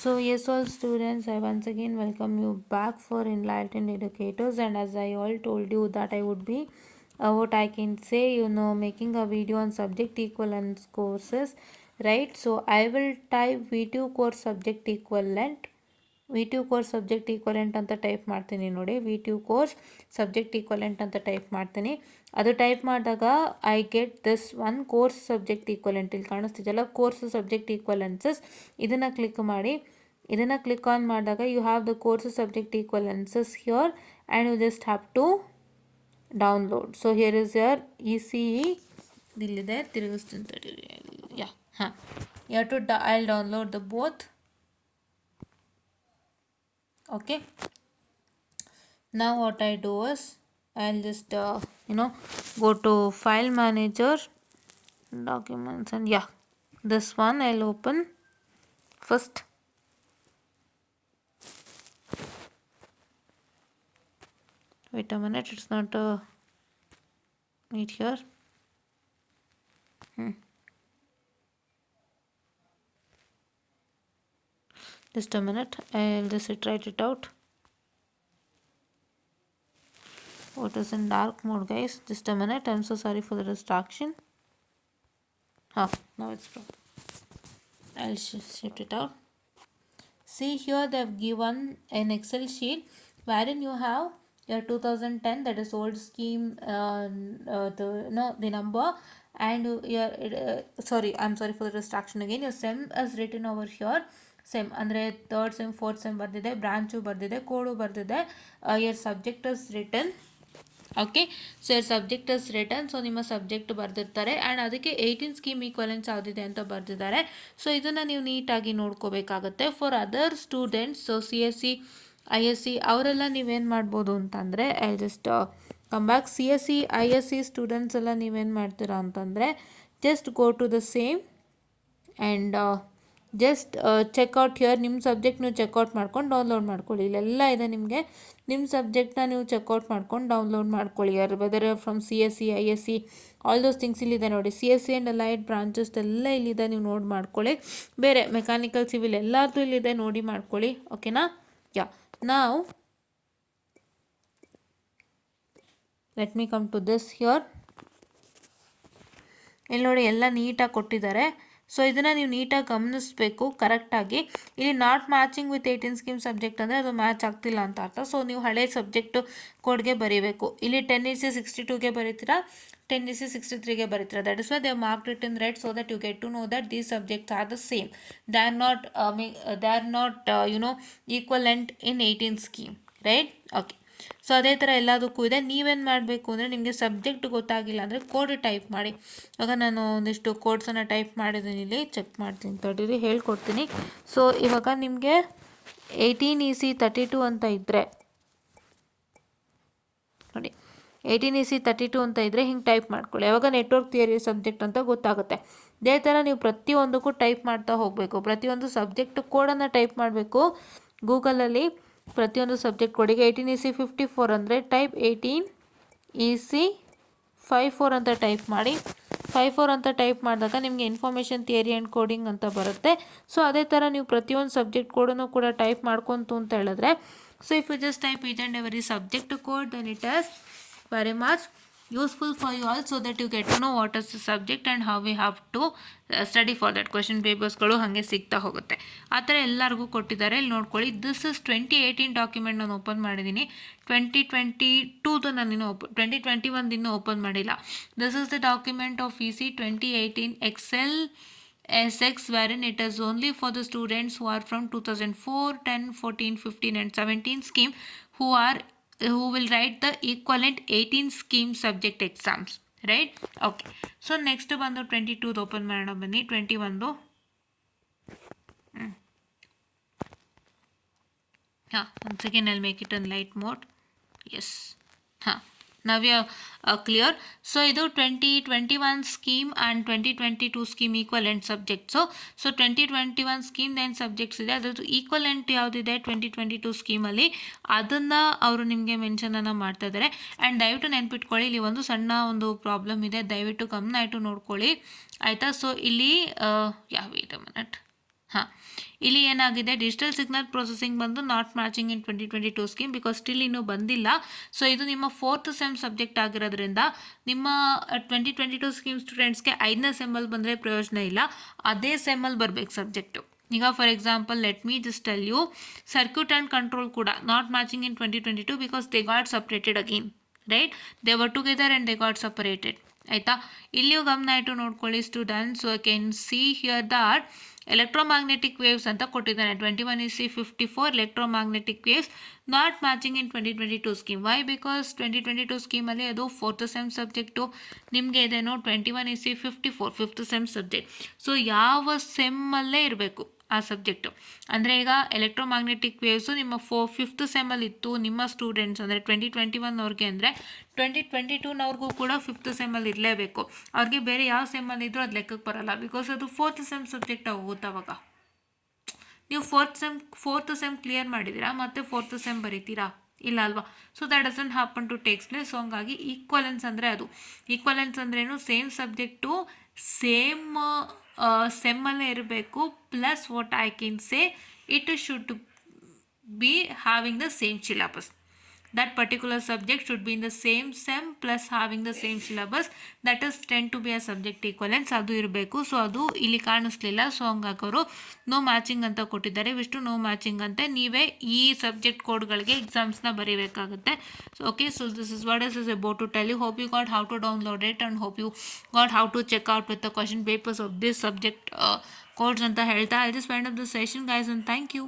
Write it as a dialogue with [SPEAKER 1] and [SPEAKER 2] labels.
[SPEAKER 1] So yes, all students, I once again welcome you back for Enlightened Educators, and as I all told you that I would be what I can say, making a video on subject equivalence courses, right? So I will type V2 course subject equivalent, V2 course subject equivalent ಅಂತ type ಮಾಡ್ತೀನಿ ನೋಡಿ. V2 course subject equivalent ಅಂತ type ಮಾಡ್ತೀನಿ. ಅದು type ಮಾಡಿದಾಗ I get this one course subject equivalent. ಇಲ್ಲಿ ಕಾಣಿಸ್ತಿದೆಯಲ್ಲ course subject equivalences, ಇದನ್ನು ಕ್ಲಿಕ್ ಮಾಡಿ. ಇದನ್ನು ಕ್ಲಿಕ್ ಆನ್ ಮಾಡಿದಾಗ you have the course subject equivalences here and you just have to download. So here is your ECE, ಇಲ್ಲಿದೆ, ತಿರುಗಿಸ್ತೀನಿ. ಹಾಂ, you have to I download the both. Okay, now what I do is I'll just go to file manager, documents, and yeah, this one I'll open first. Wait a minute, it's not need here. Just a minute, I'll just write it out. What is in dark mode, guys? Just a minute, I'm so sorry for the distraction. Now it's proper. I'll shift it out. See here, they've given an Excel sheet wherein you have your 2010, that is old scheme, the number, and your sorry, I'm sorry for the distraction again. Your SEM is written over here. SEM ಅಂದರೆ third sem, fourth sem ಬರ್ದಿದೆ, branch ಬರ್ದಿದೆ, ಕೋಡು ಬರ್ದಿದೆ. your subject is written. Okay, so your subject is written. So ನಿಮ್ಮ subject ಬರೆದಿರ್ತಾರೆ and ಅದಕ್ಕೆ 18 scheme equivalence ಯಾವುದಿದೆ ಅಂತ ಬರೆದಿದ್ದಾರೆ. So ಇದನ್ನು ನೀವು ನೀಟಾಗಿ ನೋಡ್ಕೋಬೇಕಾಗತ್ತೆ. For other students, so CSE ISE ಅವರೆಲ್ಲ ನೀವೇನು ಮಾಡ್ಬೋದು ಅಂತಂದರೆ, I just come back. CSE ISE students ಎಲ್ಲ ನೀವೇನು ಮಾಡ್ತೀರಾ ಅಂತಂದರೆ, just go to the same and just check out here. ನಿಮ್ಮ ಸಬ್ಜೆಕ್ಟ್ ನೀವು ಚೆಕ್ಔಟ್ ಮಾಡ್ಕೊಂಡು ಡೌನ್ಲೋಡ್ ಮಾಡ್ಕೊಳ್ಳಿ. ಇಲ್ಲೆಲ್ಲ ಇದೆ ನಿಮಗೆ. ನಿಮ್ಮ ಸಬ್ಜೆಕ್ಟ್ನ ನೀವು ಚೆಕ್ಔಟ್ ಮಾಡ್ಕೊಂಡು ಡೌನ್ಲೋಡ್ ಮಾಡ್ಕೊಳ್ಳಿ. ಯಾರು whether from CSE ISE all those things ಇಲ್ಲಿದೆ ನೋಡಿ. CSE ಆ್ಯಂಡ್ ಅಲೈಡ್ ಬ್ರಾಂಚಸ್ ಎಲ್ಲ ಇಲ್ಲಿದೆ, ನೀವು ನೋಡಿ ಮಾಡ್ಕೊಳ್ಳಿ. ಬೇರೆ ಮೆಕ್ಯಾನಿಕಲ್ ಸಿವಿಲ್ ಎಲ್ಲರದ್ದು ಇಲ್ಲಿದೆ, ನೋಡಿ ಮಾಡ್ಕೊಳ್ಳಿ. ಓಕೆನಾ? ಯಾ, ನಾವು let me come to this here. ಇಲ್ಲಿ ನೋಡಿ ಎಲ್ಲ ನೀಟಾಗಿ ಕೊಟ್ಟಿದ್ದಾರೆ. ಸೊ ಇದನ್ನು ನೀವು ನೀಟಾಗಿ ಗಮನಿಸಬೇಕು ಕರೆಕ್ಟಾಗಿ. ಇಲ್ಲಿ not matching with 18 scheme subject ಅಂದರೆ ಅದು ಮ್ಯಾಚ್ ಆಗ್ತಿಲ್ಲ ಅಂತ ಅರ್ಥ. ಸೊ ನೀವು ಹಳೆ ಸಬ್ಜೆಕ್ಟು ಕೋಡ್ಗೆ ಬರೀಬೇಕು. ಇಲ್ಲಿ 10:62ಗೆ ಬರೀತೀರಾ, 10:63ಗೆ ಬರೀತೀರಾ. That is why they marked it in red, so that you get to know that these subjects are the same. They are not equivalent in 18 scheme, right? Okay, so ಅದೇ ಥರ ಎಲ್ಲದಕ್ಕೂ ಇದೆ. ನೀವೇನು ಮಾಡಬೇಕು ಅಂದರೆ, ನಿಮಗೆ ಸಬ್ಜೆಕ್ಟ್ ಗೊತ್ತಾಗಿಲ್ಲ ಅಂದರೆ ಕೋಡ್ ಟೈಪ್ ಮಾಡಿ. ಇವಾಗ ನಾನು ಒಂದಿಷ್ಟು ಕೋಡ್ಸನ್ನು ಟೈಪ್ ಮಾಡಿದ್ದೀನಿ, ಇಲ್ಲಿ ಚೆಕ್ ಮಾಡ್ತೀನಿ, ತಡೀರಿ ಹೇಳ್ಕೊಡ್ತೀನಿ. ಸೊ ಇವಾಗ ನಿಮಗೆ 18 EC 32 ಅಂತ ಇದ್ದರೆ ನೋಡಿ, 18 EC 32 ಅಂತ ಇದ್ದರೆ ಹಿಂಗೆ ಟೈಪ್ ಮಾಡ್ಕೊಳ್ಳಿ. ಯಾವಾಗ ನೆಟ್ವರ್ಕ್ ಥಿಯರಿ ಸಬ್ಜೆಕ್ಟ್ ಅಂತ ಗೊತ್ತಾಗುತ್ತೆ. ಇದೇ ಥರ ನೀವು ಪ್ರತಿಯೊಂದಕ್ಕೂ ಟೈಪ್ ಮಾಡ್ತಾ ಹೋಗಬೇಕು. ಪ್ರತಿಯೊಂದು ಸಬ್ಜೆಕ್ಟ್ ಕೋಡನ್ನು ಟೈಪ್ ಮಾಡಬೇಕು ಗೂಗಲಲ್ಲಿ. ಪ್ರತಿಯೊಂದು ಸಬ್ಜೆಕ್ಟ್ ಕೋಡಿಗೆ 18 EC 54 ಅಂದರೆ ಟೈಪ್ 18 EC 54 ಅಂತ ಟೈಪ್ ಮಾಡಿ. 54 ಅಂತ ಟೈಪ್ ಮಾಡಿದಾಗ ನಿಮಗೆ ಇನ್ಫಾರ್ಮೇಷನ್ ಥಿಯರಿ ಆ್ಯಂಡ್ ಕೋಡಿಂಗ್ ಅಂತ ಬರುತ್ತೆ. ಸೊ ಅದೇ ಥರ ನೀವು ಪ್ರತಿಯೊಂದು ಸಬ್ಜೆಕ್ಟ್ ಕೋಡನ್ನು ಕೂಡ ಟೈಪ್ ಮಾಡ್ಕೊಂತು ಅಂತ ಹೇಳಿದ್ರೆ, so if you just type each and every subject code, then it is very much useful for you all, so that you get to know what is the subject and how we have to study for that. Question ಪೇಪರ್ಸ್ಗಳು ಹಾಗೆ ಸಿಗ್ತಾ ಹೋಗುತ್ತೆ. ಆ ಥರ ಎಲ್ಲರಿಗೂ ಕೊಟ್ಟಿದ್ದಾರೆ, ಇಲ್ಲಿ ನೋಡ್ಕೊಳ್ಳಿ. ದಿಸ್ ಇಸ್ 2018 ಡಾಕ್ಯುಮೆಂಟ್ ನಾನು ಓಪನ್ ಮಾಡಿದ್ದೀನಿ. 2022 ನಾನು 2021 ಇನ್ನೂ ಓಪನ್ ಮಾಡಿಲ್ಲ. This is the document of EC 2018 Excel SX, wherein it is only for the students who are from 2004, 10, 14, 15 and 17 scheme who will write the equivalent 18 scheme subject exams, right? Okay, so next ಬಂದು 22 open ಮಾಡೋಣ ಬನ್ನಿ. 21 once again I'll make it in light mode. Yes, now we are clear. So ಇದು 2021 scheme and 2022 scheme equivalent subjects. So 2021 scheme then subjects ಇದೆ, ಅದ್ರದ್ದು equivalent ಯಾವುದಿದೆ 2022 ಸ್ಕೀಮಲ್ಲಿ ಅದನ್ನು ಅವರು ನಿಮಗೆ ಮೆನ್ಷನನ್ನು ಮಾಡ್ತಾ ಇದ್ದಾರೆ. ಆ್ಯಂಡ್ ದಯವಿಟ್ಟು ನೆನ್ಪಿಟ್ಕೊಳ್ಳಿ, ಇಲ್ಲಿ ಒಂದು ಸಣ್ಣ ಒಂದು ಪ್ರಾಬ್ಲಮ್ ಇದೆ, ದಯವಿಟ್ಟು ಗಮನ ಇಟ್ಟು ನೋಡ್ಕೊಳ್ಳಿ, ಆಯಿತಾ? ಸೊ ಇಲ್ಲಿ ವೇಟ್ ಅ ಮಿನಿಟ್. ಹಾಂ, ಇಲ್ಲಿ ಏನಾಗಿದೆ, ಡಿಜಿಟಲ್ ಸಿಗ್ನಲ್ ಪ್ರೊಸೆಸಿಂಗ್ ಬಂದು not matching in 2022 scheme because still ಇನ್ನೂ ಬಂದಿಲ್ಲ. ಸೊ ಇದು ನಿಮ್ಮ 4th ಸೆಮ್ ಸಬ್ಜೆಕ್ಟ್ ಆಗಿರೋದ್ರಿಂದ ನಿಮ್ಮ 2022 ಸ್ಕೀಮ್ ಸ್ಟೂಡೆಂಟ್ಸ್ಗೆ 5ನೇ ಸೆಮ್ಮಲ್ಲಿ ಬಂದರೆ ಪ್ರಯೋಜನ ಇಲ್ಲ, ಅದೇ ಸೆಮ್ಮಲ್ಲಿ ಬರಬೇಕು ಸಬ್ಜೆಕ್ಟು. ಈಗ for example let me just tell you, circuit and control ಕೂಡ not matching in 2022 because they got separated again, right? They were together and they got separated. ಆಯಿತಾ? ಇಲ್ಲಿಯೂ ಗಮನ ಇಟ್ಟು ನೋಡ್ಕೊಳ್ಳಿ students. So can see here that electromagnetic waves ಅಂತ ಕೊಟ್ಟಿದ್ದಾನೆ. 21:54 electromagnetic waves not matching in 2022 scheme. Why? Because 2022 ಸ್ಕೀಮಲ್ಲಿ ಅದು 4th sem subject, ನಿಮಗೆ ಇದೇನೋ 21:54 5th ಸೆಮ್ ಸಬ್ಜೆಕ್ಟ್. ಸೊ ಯಾವ ಸೆಮ್ಮಲ್ಲೇ ಇರಬೇಕು ಆ ಸಬ್ಜೆಕ್ಟು. ಅಂದರೆ ಈಗ ಎಲೆಕ್ಟ್ರೋಮ್ಯಾಗ್ನೆಟಿಕ್ ವೇವ್ಸು ನಿಮ್ಮ 5th ಸೆಮ್ಮಲ್ಲಿ ಇತ್ತು ನಿಮ್ಮ ಸ್ಟೂಡೆಂಟ್ಸ್ ಅಂದರೆ 2021 ಅವ್ರಿಗೆ, ಅಂದರೆ 2022ನವ್ರಿಗೂ ಕೂಡ 5th ಸೆಮ್ಮಲ್ಲಿ ಇರಲೇಬೇಕು. ಅವ್ರಿಗೆ ಬೇರೆ ಯಾವ ಸೆಮ್ಮಲ್ಲಿ ಇದ್ದರೂ ಅದು ಲೆಕ್ಕಕ್ಕೆ ಬರಲ್ಲ ಬಿಕಾಸ್ ಅದು 4th ಸೆಮ್ ಸಬ್ಜೆಕ್ಟ್ ಆಗುತ್ತೆ. ಅವಾಗ ನೀವು 4th ಸೆಮ್ ಕ್ಲಿಯರ್ ಮಾಡಿದ್ದೀರಾ ಮತ್ತು 4th ಸೆಮ್ ಬರೀತೀರಾ? ಇಲ್ಲ ಅಲ್ವಾ? So that doesn't happen to takes place. So ಹಂಗಾಗಿ ಈಕ್ವಲೆನ್ಸ್ ಅಂದರೆ ಅದು. ಈಕ್ವಲೆನ್ಸ್ ಅಂದ್ರೇನು? ಸೇಮ್ ಸಬ್ಜೆಕ್ಟು ಸೇಮ್ ಸೆಮ್ಮಲ್ಲೇ ಇರಬೇಕು, plus what I can say it should be having the same syllabus. That particular subject should be in the same sem plus having the same syllabus. That is tend to be a subject equivalence. ಅದು ಇರಬೇಕು. So ಅದು ಇಲ್ಲಿ ಕಾಣಿಸ್ಲಿಲ್ಲ. So ಹಂಗಾಗಿ ಅವರು no matching ಅಂತ ಕೊಟ್ಟಿದ್ದಾರೆ. ಇಷ್ಟು no matching ಅಂತೆ ನೀವೇ ಈ ಸಬ್ಜೆಕ್ಟ್ ಕೋಡ್ಗಳಿಗೆ ಎಕ್ಸಾಮ್ಸ್ನ ಬರೀಬೇಕಾಗುತ್ತೆ. So okay, so this is what is about to tell you. Hope you got how to download it and hope you got how to check out with the question papers of this subject codes ಅಂತ ಹೇಳ್ತಾ I just wind up this session guys, and thank you.